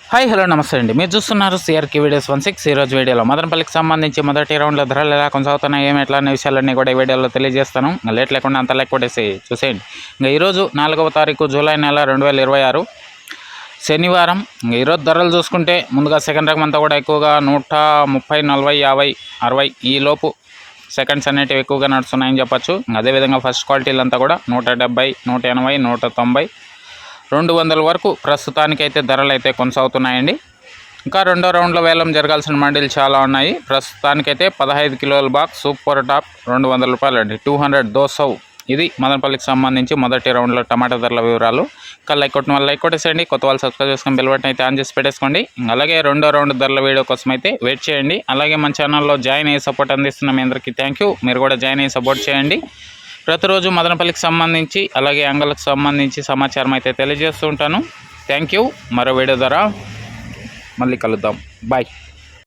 Hi hello నమస్తే అండి. మీరు చూస్తున్నారు సిఆర్కే వీడియోస్ 16. ఈరోజు వీడియోలో మదనపల్లికి సంబంధించి మొదటి రౌండ్లో ధరలు ఎలా కొనసాగుతున్నాయి, ఏమి ఎట్లా అనే విషయాలన్నీ కూడా ఈ వీడియోలో తెలియజేస్తాను. లేట్ లేకుండా అంత లైక్ కొట్టేసి చూసేయండి. ఇంకా ఈరోజు 4వ తారీఖు జూలై నెల 2026 శనివారం. ఈరోజు ధరలు చూసుకుంటే ముందుగా సెకండ్ రకం అంతా కూడా ఎక్కువగా 130, 40, 50, 60 ఈ లోపు సెకండ్స్ అనేటివి ఎక్కువగా నడుస్తున్నాయని చెప్పచ్చు. అదేవిధంగా ఫస్ట్ క్వాలిటీలు అంతా కూడా 170, 180, 190, 200 వరకు ప్రస్తుతానికైతే ధరలు అయితే కొనసాగుతున్నాయండి. ఇంకా రెండో రౌండ్లో వేలం జరగాల్సిన మండీలు చాలా ఉన్నాయి. ప్రస్తుతానికైతే 15 కిలోల బాక్స్ సూపర్ టాప్ 200 రూపాయలు అండి, 200 200. ఇది మదనపల్లికి సంబంధించి మొదటి రౌండ్లో టమాటా ధరల వివరాలు. ఇంకా లైక్ కొట్టిన వాళ్ళు లైక్ కొట్టేసేయండి, కొత్త వాళ్ళు సబ్స్క్రైబ్ చేసుకొని బెల్ బటన్ అయితే ఆన్ చేసి పెట్టేసుకోండి. అలాగే రెండో రౌండ్ ధరల వీడియో కోసం అయితే వెయిట్ చేయండి. అలాగే మన ఛానల్లో జాయిన్ అయ్యి సపోర్ట్ అందిస్తున్న మీ అందరికీ థ్యాంక్ యూ. మీరు కూడా జాయిన్ అయ్యి సపోర్ట్ చేయండి. ప్రతిరోజు మదనపల్లికి సంబంధించి అలాగే అంగళ్ళకు సంబంధించి సమాచారం అయితే తెలియజేస్తూ ఉంటాను. Thank you. మరో వీడియో ద్వారా మళ్ళీ కలుద్దాం. బాయ్.